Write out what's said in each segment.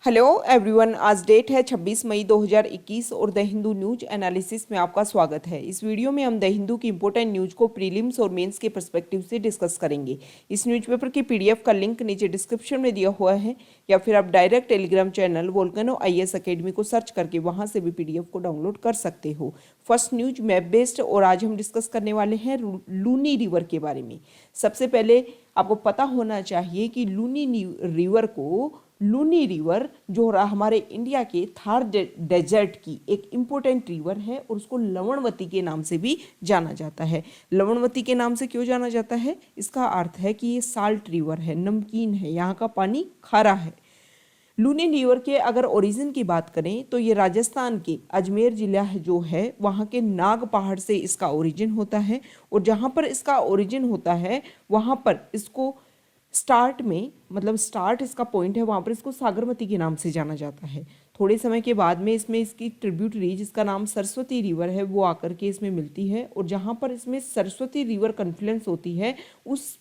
Hello everyone, आज date है 26 मई 2021 और द हिंदू न्यूज एनालिसिस में आपका स्वागत है। इस वीडियो में हम द हिंदू की इंपॉर्टेंट न्यूज को प्रीलिम्स और मेंस के पर्सपेक्टिव से डिस्कस करेंगे। इस न्यूज़पेपर की पीडीएफ का लिंक नीचे डिस्क्रिप्शन में दिया हुआ है, या फिर आप direct Telegram channel volcano IAS academy को सर्च करके वहां से भी पीडीएफ को डाउनलोड कर सकते हो। फर्स्ट न्यूज मैप बेस्ड, और आज हम डिस्कस करने वाले हैं लूनी रिवर के बारे में। सबसे पहले आपको पता होना चाहिए कि लूनी रिवर जो हमारे इंडिया के थार डेजर्ट की एक इम्पोर्टेंट रिवर है, और उसको लवणवती के नाम से भी जाना जाता है। लवणवती के नाम से क्यों जाना जाता है? इसका अर्थ है कि ये साल्ट रिवर है, नमकीन है, यहाँ का पानी खारा है। लूनी रिवर के अगर ओरिजिन की बात करें तो ये राजस्थान के अजमेर जिला जो है वहाँ के नाग पहाड़ से इसका ओरिजिन होता है, और जहाँ पर इसका ओरिजिन होता है वहाँ पर इसको स्टार्ट इसका पॉइंट है, वहाँ पर इसको सागरमती के नाम से जाना जाता है। थोड़े समय के बाद में इसमें इसकी ट्रिब्यूटरी जिसका नाम सरस्वती रिवर है वो आकर के इसमें मिलती है, और जहाँ पर इसमें सरस्वती रिवर कन्फ्लुएंस होती है उस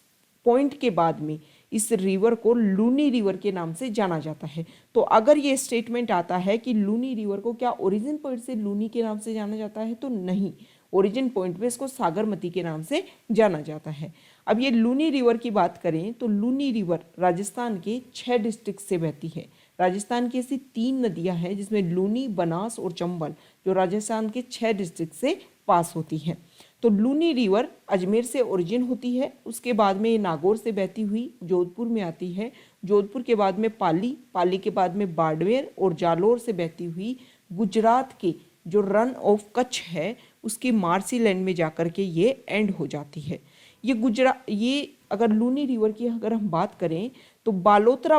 पॉइंट के बाद में इस रिवर को लूनी रिवर के नाम से जाना जाता है। तो अगर ये स्टेटमेंट आता है कि लूनी रिवर को क्या ओरिजिन पॉइंट से लूनी के नाम से जाना जाता है, तो नहीं, ओरिजिन पॉइंट पे इसको सागरमती के नाम से जाना जाता है। अब ये लूनी रिवर की बात करें तो लूनी रिवर राजस्थान के 6 डिस्ट्रिक्ट से बहती है। राजस्थान की ऐसी 3 नदियां हैं जिसमें लूनी, बनास और चंबल, जो राजस्थान के 6 डिस्ट्रिक्ट से पास होती हैं। तो लूनी रिवर अजमेर से ओरिजिन होती है, उसके बाद में ये नागौर से बहती हुई जोधपुर में आती है, जोधपुर के बाद में पाली, पाली के बाद में बाड़मेर, और जालोर से बहती हुई गुजरात के जो रन ऑफ कच्छ है उसकी मार्सी लैंड में जाकर के ये एंड हो जाती है। ये अगर लूनी रिवर की अगर हम बात करें तो बालोतरा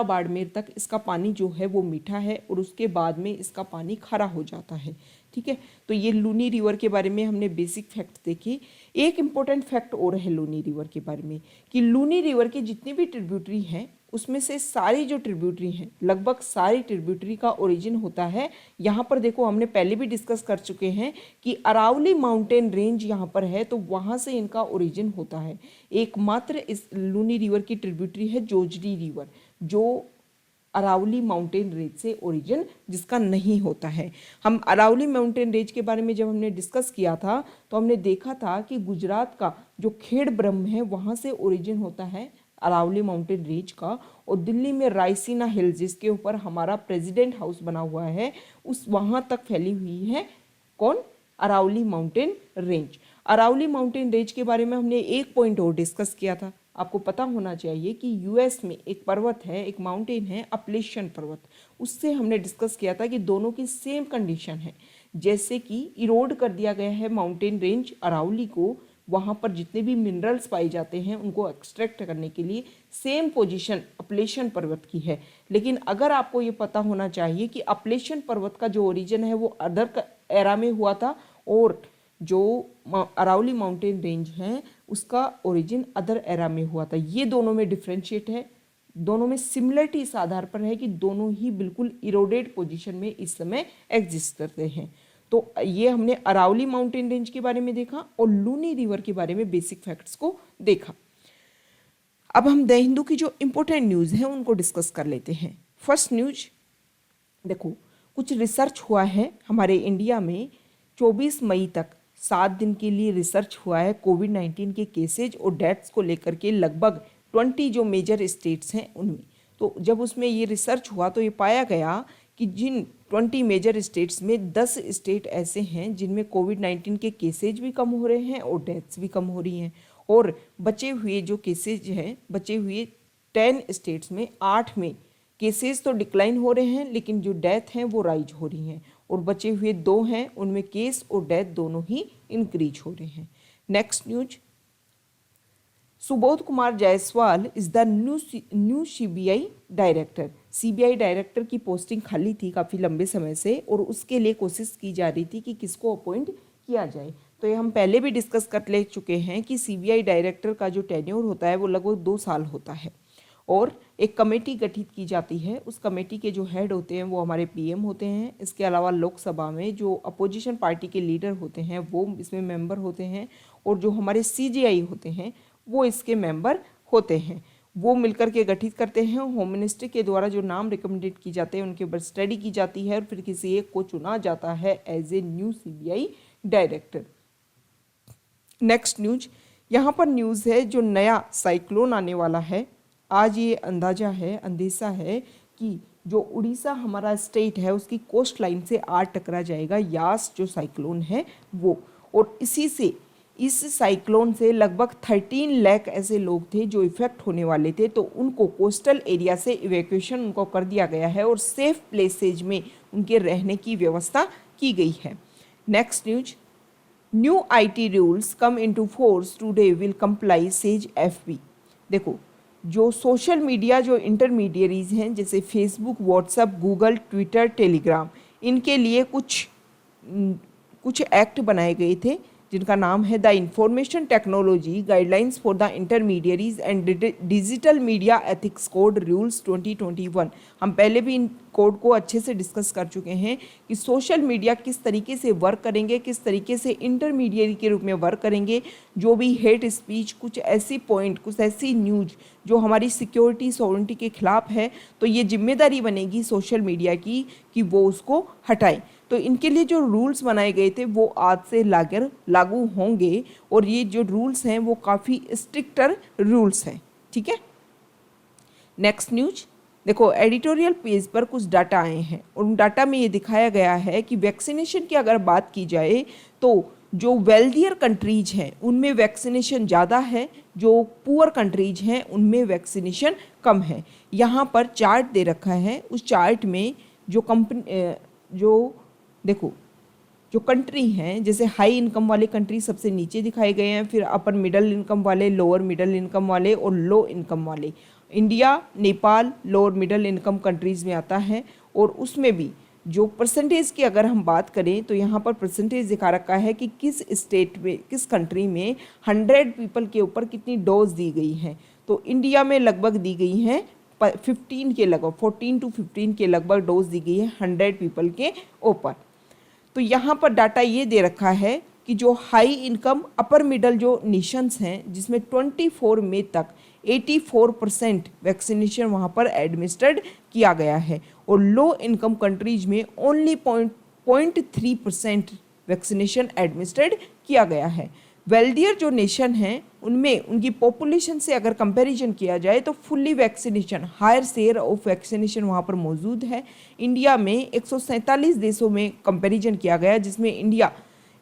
बाड़मेर तक इसका पानी जो है वो मीठा है, और उसके बाद में इसका पानी खारा हो जाता है। ठीक है, तो ये लूनी रिवर के बारे में हमने बेसिक फैक्ट देखे। एक इम्पोर्टेंट फैक्ट और है लूनी रिवर के बारे में कि लूनी रिवर के जितनी भी ट्रिब्यूटरी हैं उसमें से सारी जो ट्रिब्यूटरी हैं, लगभग सारी ट्रिब्यूटरी का ओरिजिन होता है। यहाँ पर देखो, हमने पहले भी डिस्कस कर चुके हैं कि अरावली माउंटेन रेंज यहाँ पर है, तो वहाँ से इनका ओरिजिन होता है। एकमात्र इस लूनी रिवर की ट्रिब्यूटरी है जोजरी रिवर, जो अरावली माउंटेन रेंज से ओरिजिन जिसका नहीं होता है। हम अरावली माउंटेन रेंज के बारे में जब हमने डिस्कस किया था तो हमने देखा था कि गुजरात का जो खेड़ ब्रह्म है वहाँ से ओरिजिन होता है अरावली माउंटेन रेंज का, और दिल्ली में रायसीना हिल्स जिसके ऊपर हमारा प्रेसिडेंट हाउस बना हुआ है उस वहाँ तक फैली हुई है कौन? Aravalli mountain range. Aravalli mountain range के बारे में हमने एक पॉइंट और डिस्कस किया था। आपको पता होना चाहिए कि यूएस में एक पर्वत है, एक माउंटेन है अपलेशियन पर्वत, उससे हमने डिस्कस किया था कि दोनों की सेम कंडीशन है। जैसे कि इरोड कर दिया गया है माउंटेन रेंज अरावली को, वहाँ पर जितने भी मिनरल्स पाए जाते हैं उनको एक्सट्रैक्ट करने के लिए सेम पोजीशन अपलेशियन पर्वत की है। लेकिन अगर आपको ये पता होना चाहिए कि अपलेशियन पर्वत का जो ओरिजिन है वो अदर एरा में हुआ था, और जो अरावली माउंटेन रेंज है उसका ओरिजिन अदर एरा में हुआ था। ये दोनों में डिफ्रेंशिएट है, दोनों में सिमिलरिटी इस आधार पर है कि दोनों ही बिल्कुल इरोडेड पोजीशन में इस समय एग्जिस्ट करते हैं। तो ये हमने अरावली माउंटेन रेंज के बारे में देखा और लूनी रिवर के बारे में बेसिक फैक्ट्स को देखा। अब हम द हिंदू की जो इंपॉर्टेंट न्यूज़ है उनको डिस्कस कर लेते हैं। फर्स्ट न्यूज देखो, कुछ रिसर्च हुआ है हमारे इंडिया में 24 मई तक 7 दिन के लिए रिसर्च हुआ है कोविड-19 के केसेज और डेथ्स को लेकर के लगभग 20 जो मेजर स्टेट्स हैं उनमें। तो जब उसमें ये रिसर्च हुआ तो ये पाया गया कि जिन 20 मेजर स्टेट्स में 10 स्टेट ऐसे हैं जिनमें कोविड-19 के केसेज भी कम हो रहे हैं और डेथ्स भी कम हो रही हैं, और बचे हुए जो केसेज हैं, बचे हुए 10 स्टेट्स में 8 में केसेस तो डिक्लाइन हो रहे हैं लेकिन जो डेथ हैं वो राइज हो रही हैं, और बचे हुए 2 हैं उनमें केस और डेथ दोनों ही इंक्रीज हो रहे हैं। Next news, Subodh Kumar Jaiswal is the new CBI director. CBI director की पोस्टिंग खाली थी काफ़ी लंबे समय से, और उसके लिए कोशिश की जा रही थी कि किसको अपॉइंट किया जाए। तो ये हम पहले भी डिस्कस कर ले चुके हैं कि सीबीआई डायरेक्टर का जो टेन्योर होता है वो लगभग 2 साल होता है, और एक कमेटी गठित की जाती है। उस कमेटी के जो हेड होते हैं वो हमारे पीएम होते हैं। इसके अलावा लोकसभा में जो अपोजिशन पार्टी के लीडर होते हैं वो इसमें मेंबर होते हैं, और जो हमारे सीजीआई होते हैं वो इसके मेंबर होते हैं। वो मिलकर के गठित करते हैं। होम मिनिस्ट्री के द्वारा जो नाम रिकमेंडेड की जाते हैं उनके ऊपर स्टडी की जाती है और फिर किसी एक को चुना जाता है as a new CBI director. Next news, यहाँ पर न्यूज़ है जो नया साइक्लोन आने वाला है। आज ये अंदेशा है कि जो उड़ीसा हमारा स्टेट है उसकी कोस्ट लाइन से आज टकरा जाएगा यास जो साइक्लोन है वो, और इस साइक्लोन से लगभग 13 लाख ऐसे लोग थे जो इफेक्ट होने वाले थे, तो उनको कोस्टल एरिया से इवैक्यूएशन उनको कर दिया गया है और सेफ प्लेसेज में उनके रहने की व्यवस्था की गई है। Next news, new IT rules come into force today will comply says FB। देखो, जो सोशल मीडिया जो इंटरमीडियरीज हैं जैसे Facebook, WhatsApp, Google, Twitter, Telegram, इनके लिए कुछ एक्ट बनाए गए थे जिनका नाम है the information technology guidelines for the intermediaries and digital media ethics code rules 2021। हम पहले भी इन कोड को अच्छे से डिस्कस कर चुके हैं कि सोशल मीडिया किस तरीके से वर्क करेंगे, किस तरीके से इंटरमीडियरी के रूप में वर्क करेंगे। जो भी हेट स्पीच, कुछ ऐसी न्यूज जो हमारी सिक्योरिटी सॉवरेनिटी के खिलाफ है, तो ये जिम्मेदारी बनेगी सोशल मीडिया की कि वो उसको हटाए। तो इनके लिए जो रूल्स बनाए गए थे वो आज से लागू होंगे और ये जो रूल्स हैं वो काफ़ी स्ट्रिक्टर रूल्स हैं। ठीक है। नेक्स्ट न्यूज, देखो एडिटोरियल पेज पर कुछ डाटा आए हैं और उन डाटा में ये दिखाया गया है कि वैक्सीनेशन की अगर बात की जाए तो जो वेल्दियर कंट्रीज हैं उनमें वैक्सीनेशन ज़्यादा है, जो पुअर कंट्रीज हैं उनमें वैक्सीनेशन कम है। यहाँ पर चार्ट दे रखा है, उस चार्ट में जो कंट्री हैं, जैसे हाई इनकम वाले कंट्री सबसे नीचे दिखाए गए हैं, फिर अपर मिडिल इनकम वाले, लोअर मिडिल इनकम वाले और लो इनकम वाले। India, Nepal lower middle income countries में आता है और उसमें भी जो परसेंटेज की अगर हम बात करें तो यहाँ पर परसेंटेज दिखा रखा है कि किस स्टेट में, किस कंट्री में 100 पीपल के ऊपर कितनी डोज दी गई हैं। तो इंडिया में लगभग दी गई हैं 14 to 15 के लगभग डोज दी गई है 100 पीपल के ऊपर। तो यहाँ पर डाटा ये दे रखा है कि जो हाई इनकम अपर मिडल जो नेशंस हैं जिसमें 24 मई तक 84% वैक्सीनेशन वहाँ पर एडमिनिस्ट्रेड किया गया है और लो इनकम कंट्रीज में ओनली 0.3% वैक्सीनेशन एडमिनिस्ट्रेड किया गया है। वेल्दियर जो नेशन हैं उनमें उनकी पॉपुलेशन से अगर कंपैरिजन किया जाए तो fully vaccination, higher share of vaccination वहाँ पर मौजूद है। इंडिया में 147 देशों में कंपैरिजन किया गया जिसमें इंडिया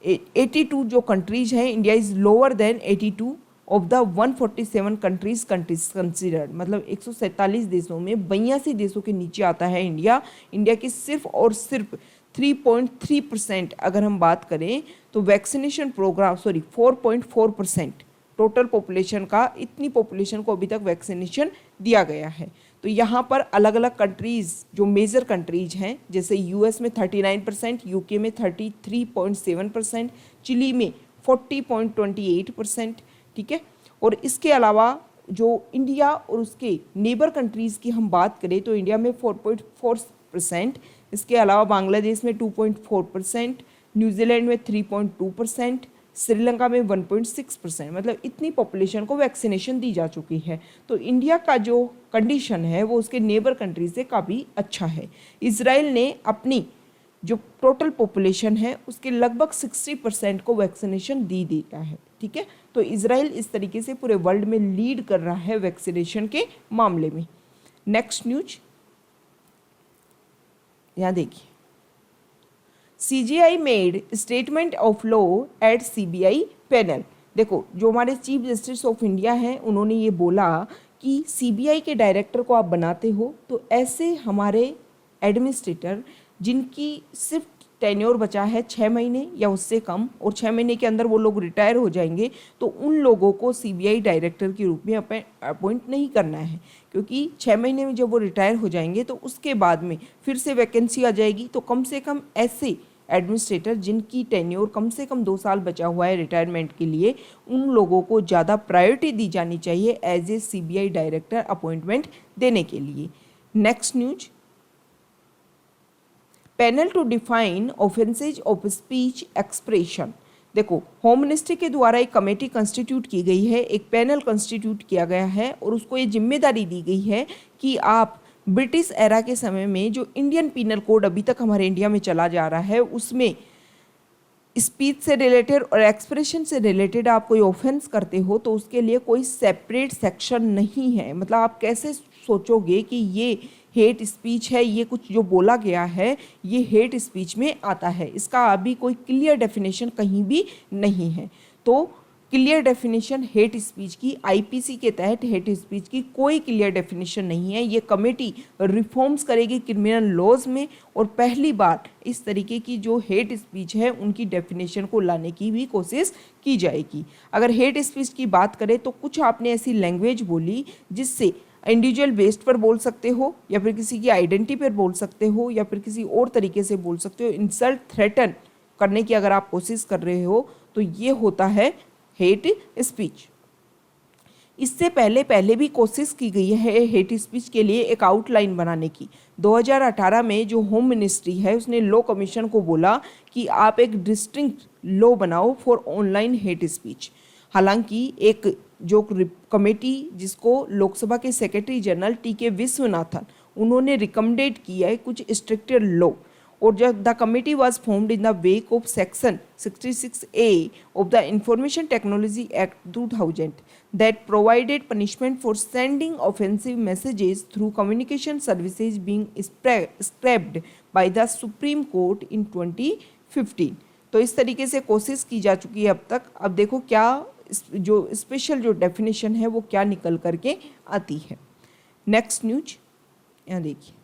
82 जो कंट्रीज हैं, India is lower than 82 of the 147 countries considered, मतलब 147 देशों में 82 देशों के नीचे आता है इंडिया। इंडिया की सिर्फ और सिर्फ 3.3% अगर हम बात करें तो वैक्सीनेशन प्रोग्राम 4.4% टोटल पॉपुलेशन का, इतनी पॉपुलेशन को अभी तक वैक्सीनेशन दिया गया है। तो यहाँ पर अलग अलग कंट्रीज़ जो मेजर कंट्रीज हैं जैसे यूएस में 39%, यूके में 33.7%, चिली में 40.28%। ठीक है। और इसके अलावा जो इंडिया और उसके नेबर कंट्रीज़ की हम बात करें तो इंडिया में 4.4%, इसके अलावा बांग्लादेश में 2.4%, न्यूजीलैंड में 3.2%, श्रीलंका में 1.6%, मतलब इतनी पॉपुलेशन को वैक्सीनेशन दी जा चुकी है। तो इंडिया का जो कंडीशन है वो उसके नेबर कंट्री से काफ़ी अच्छा है। इजराइल ने अपनी जो टोटल पॉपुलेशन है उसके लगभग 60% को वैक्सीनेशन दी दिया है। ठीक है। तो इजराइल इस तरीके से पूरे वर्ल्ड में लीड कर रहा है वैक्सीनेशन के मामले में। नेक्स्ट न्यूज यहाँ देखिए, CGI made statement of law at CBI panel. देखो, जो हमारे चीफ जस्टिस ऑफ इंडिया हैं उन्होंने ये बोला कि CBI के डायरेक्टर को आप बनाते हो तो ऐसे हमारे एडमिनिस्ट्रेटर जिनकी सिर्फ टेन्योर बचा है 6 महीने या उससे कम और 6 महीने के अंदर वो लोग रिटायर हो जाएंगे, तो उन लोगों को CBI डायरेक्टर के रूप में अपॉइंट नहीं करना है, क्योंकि 6 महीने में जब वो रिटायर हो जाएंगे तो उसके बाद में फिर से वैकेंसी आ जाएगी। तो कम से कम ऐसे एडमिनिस्ट्रेटर जिनकी टेन्योर कम से कम 2 साल बचा हुआ है रिटायरमेंट के लिए, उन लोगों को ज़्यादा प्रायोरिटी दी जानी चाहिए as a CBI director appointment देने के लिए। Next news, panel to define offences of speech expression. देखो, होम मिनिस्ट्री के द्वारा एक कमेटी कंस्टिट्यूट की गई है, एक पैनल कंस्टिट्यूट किया गया है और उसको ये जिम्मेदारी दी गई है कि आप ब्रिटिश एरा के समय में जो इंडियन पीनल कोड अभी तक हमारे इंडिया में चला जा रहा है उसमें स्पीच से रिलेटेड और एक्सप्रेशन से रिलेटेड आप कोई ऑफेंस करते हो तो उसके लिए कोई सेपरेट सेक्शन नहीं है। मतलब आप कैसे सोचोगे कि ये हेट स्पीच है, ये कुछ जो बोला गया है ये हेट स्पीच में आता है, इसका अभी कोई क्लियर डेफिनेशन कहीं भी नहीं है। तो क्लियर डेफिनेशन हेट स्पीच की आईपीसी के तहत हेट स्पीच की कोई क्लियर डेफिनेशन नहीं है। ये कमेटी रिफॉर्म्स करेगी क्रिमिनल लॉज में और पहली बार इस तरीके की जो हेट स्पीच है उनकी डेफिनेशन को लाने की भी कोशिश की जाएगी। अगर हेट स्पीच की बात करें तो कुछ आपने ऐसी लैंग्वेज बोली जिससे इंडिविजुअल बेस्ड पर बोल सकते हो या फिर किसी की आइडेंटिटी पर बोल सकते हो या फिर किसी और तरीके से बोल सकते हो, इंसल्ट थ्रेटन करने की अगर आप कोशिश कर रहे हो तो ये होता है हेट स्पीच। इससे पहले भी कोशिश की गई है हेट स्पीच के लिए एक आउटलाइन बनाने की। 2018 में जो होम मिनिस्ट्री है उसने लॉ कमीशन को बोला कि आप एक डिस्टिंक्ट लॉ बनाओ फॉर ऑनलाइन हेट स्पीच। हालांकि एक जो कमेटी जिसको लोकसभा के सेक्रेटरी जनरल टी.के. विश्वनाथन उन्होंने रिकमेंडेड किया है कुछ स्ट्रिक्टर लॉ, और जब the committee was formed in the wake of section 66A of the Information Technology Act 2000 that provided punishment for sending offensive messages through communication services being scrapped by the Supreme Court in 2015। तो इस तरीके से कोशिश की जा चुकी है अब तक। अब देखो क्या जो स्पेशल जो डेफिनेशन है वो क्या निकल करके आती है। नेक्स्ट न्यूज यहाँ देखिए,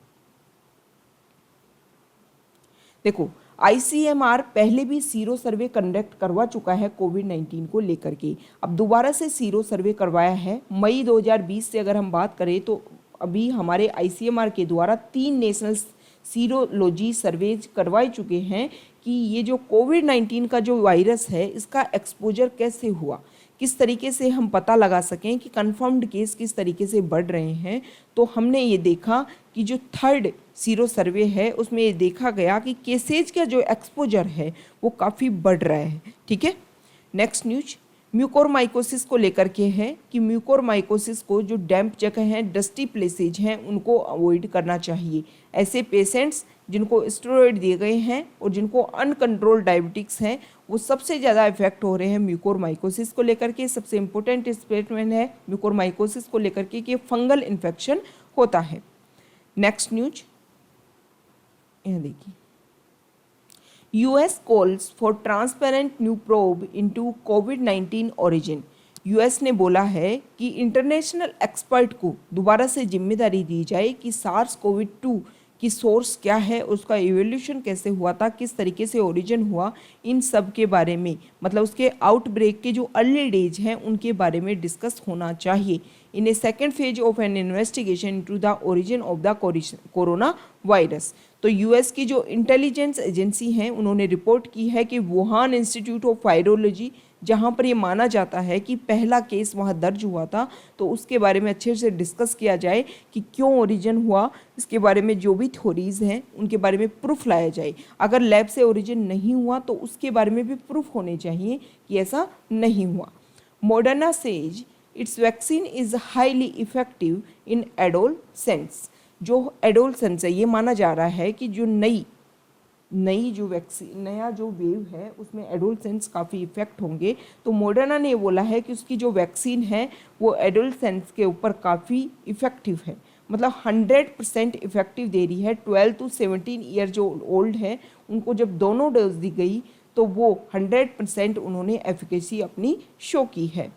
देखो ICMR पहले भी सीरो सर्वे कंडक्ट करवा चुका है कोविड-19 को लेकर के, अब दोबारा से सीरो सर्वे करवाया है। मई 2020 से अगर हम बात करें तो अभी हमारे ICMR के द्वारा 3 नेशनल सीरोलॉजी सर्वेज करवाए चुके हैं कि ये जो कोविड-19 का जो वायरस है इसका एक्सपोजर कैसे हुआ, किस तरीके से हम पता लगा सकें कि कंफर्म्ड केस किस तरीके से बढ़ रहे हैं। तो हमने ये देखा कि जो थर्ड सीरो सर्वे है उसमें ये देखा गया कि केसेज का जो एक्सपोजर है वो काफ़ी बढ़ रहा है। ठीक है, नेक्स्ट न्यूज म्यूकोरमाइकोसिस को लेकर के है कि म्यूकोरमाइकोसिस को जो डैम्प जगह हैं, डस्टी प्लेसेज हैं, उनको अवॉइड करना चाहिए। ऐसे पेशेंट्स जिनको स्टेरॉइड दिए गए हैं और जिनको अनकंट्रोल्ड डायबिटिक्स हैं वो सबसे ज़्यादा इफेक्ट हो रहे हैं म्यूकोरमाइकोसिस को लेकर के। सबसे इम्पोर्टेंट स्टेटमेंट है म्यूकोरमाइकोसिस को लेकर के कि फंगल इन्फेक्शन होता है। नेक्स्ट न्यूज यहाँ देखिए, US calls for transparent new probe into COVID-19 origin। US ने बोला है कि इंटरनेशनल एक्सपर्ट को दोबारा से जिम्मेदारी दी जाए कि SARS-CoV-2 की सोर्स क्या है, उसका इवोल्यूशन कैसे हुआ था, किस तरीके से ओरिजिन हुआ, इन सब के बारे में, मतलब उसके आउटब्रेक के जो अर्ली डेज हैं उनके बारे में डिस्कस होना चाहिए। In a second phase of an investigation into the origin of the coronavirus. तो यूएस की जो इंटेलिजेंस एजेंसी हैं उन्होंने रिपोर्ट की है कि वुहान इंस्टीट्यूट ऑफ वायरोलॉजी, जहाँ पर ये माना जाता है कि पहला केस वहाँ दर्ज हुआ था, तो उसके बारे में अच्छे से डिस्कस किया जाए कि क्यों ओरिजिन हुआ, इसके बारे में जो भी थ्योरीज हैं उनके बारे में प्रूफ लाया जाए। अगर लैब से ओरिजिन नहीं हुआ तो उसके बारे में भी प्रूफ होने चाहिए कि ऐसा नहीं हुआ। Moderna says it's vaccine is highly effective in adolescents. जो एडोलसेंट्स है ये माना जा रहा है कि जो नई जो वैक्सीन, नया जो वेव है उसमें एडोलसेंट्स काफ़ी इफेक्ट होंगे। तो मॉडर्ना ने बोला है कि उसकी जो वैक्सीन है वो एडोलसेंट्स के ऊपर काफ़ी इफेक्टिव है, मतलब 100% इफेक्टिव दे रही है। 12 to 17 ईयर जो ओल्ड है उनको जब दोनों डोज दी गई तो वो 100% उन्होंने एफिकेसी अपनी शो की है।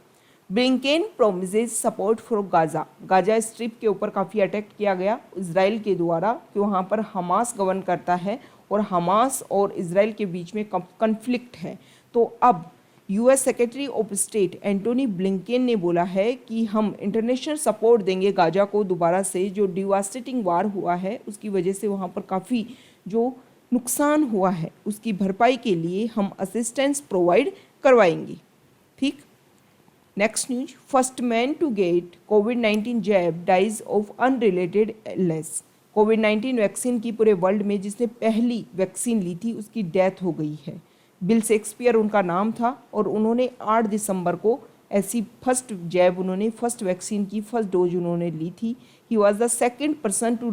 Blinken promises support for Gaza. Gaza strip के ऊपर काफ़ी अटैक किया गया इजराइल के द्वारा कि वहाँ पर हमास गवर्न करता है और हमास और इजराइल के बीच में कन्फ्लिक्ट है। तो अब US secretary of state Antony Blinken ने बोला है कि हम इंटरनेशनल सपोर्ट देंगे गाजा को। दोबारा से जो डिवास्टेटिंग वार हुआ है उसकी वजह से वहाँ पर काफ़ी जो नुकसान हुआ है उसकी भरपाई के लिए हम असिस्टेंस प्रोवाइड करवाएंगे। ठीक, next news, first man to get कोविड-19 jab dies of unrelated illness. कोविड-19 वैक्सीन की पूरे वर्ल्ड में जिसने पहली वैक्सीन ली थी उसकी डेथ हो गई है। बिल शेक्सपियर उनका नाम था और उन्होंने 8 दिसंबर को ऐसी फर्स्ट जैब उन्होंने फर्स्ट वैक्सीन की फर्स्ट डोज उन्होंने ली थी। He was the second person to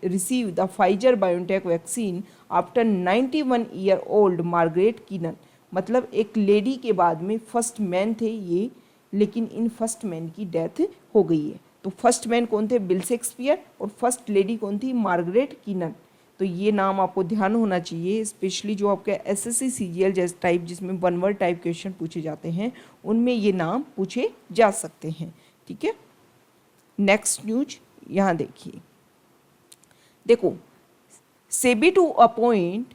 receive the Pfizer biotech vaccine after 91 year old Margaret Keenan. मतलब एक लेडी के बाद में फर्स्ट मैन थे ये, लेकिन इन फर्स्ट मैन की डेथ हो गई है। तो फर्स्ट मैन कौन थे? Bill Shakespeare. और फर्स्ट लेडी कौन थी? मार्गरेट कीनन। तो ये नाम आपको ध्यान होना चाहिए, स्पेशली जो आपके एसएससी सीजीएल जैसे टाइप जिसमें वन वर्ड टाइप क्वेश्चन पूछे जाते हैं उनमें ये नाम पूछे जा सकते हैं। ठीक है, नेक्स्ट न्यूज यहाँ देखिए। देखो, SEBI to appoint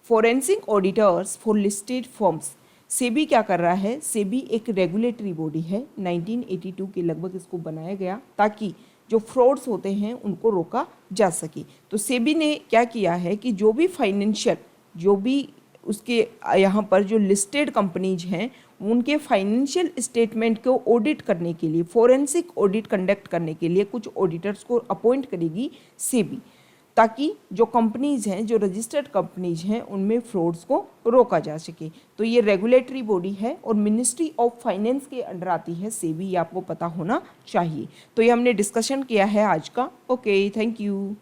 forensic auditors for listed firms. SEBI क्या कर रहा है? सेबी एक रेगुलेटरी बॉडी है, 1982 के लगभग इसको बनाया गया ताकि जो फ्रॉड्स होते हैं उनको रोका जा सके। तो सेबी ने क्या किया है कि जो भी फाइनेंशियल, जो भी उसके यहाँ पर जो लिस्टेड कंपनीज हैं उनके फाइनेंशियल स्टेटमेंट को ऑडिट करने के लिए, फोरेंसिक ऑडिट कंडक्ट करने के लिए कुछ ऑडिटर्स को अपॉइंट करेगी सेबी, ताकि जो कंपनीज हैं, जो रजिस्टर्ड कंपनीज हैं, उनमें फ्रॉड्स को रोका जा सके। तो ये रेगुलेटरी बॉडी है और मिनिस्ट्री ऑफ फाइनेंस के अंडर आती है सेबी, ये आपको पता होना चाहिए। तो ये हमने डिस्कशन किया है आज का। Okay, thank you.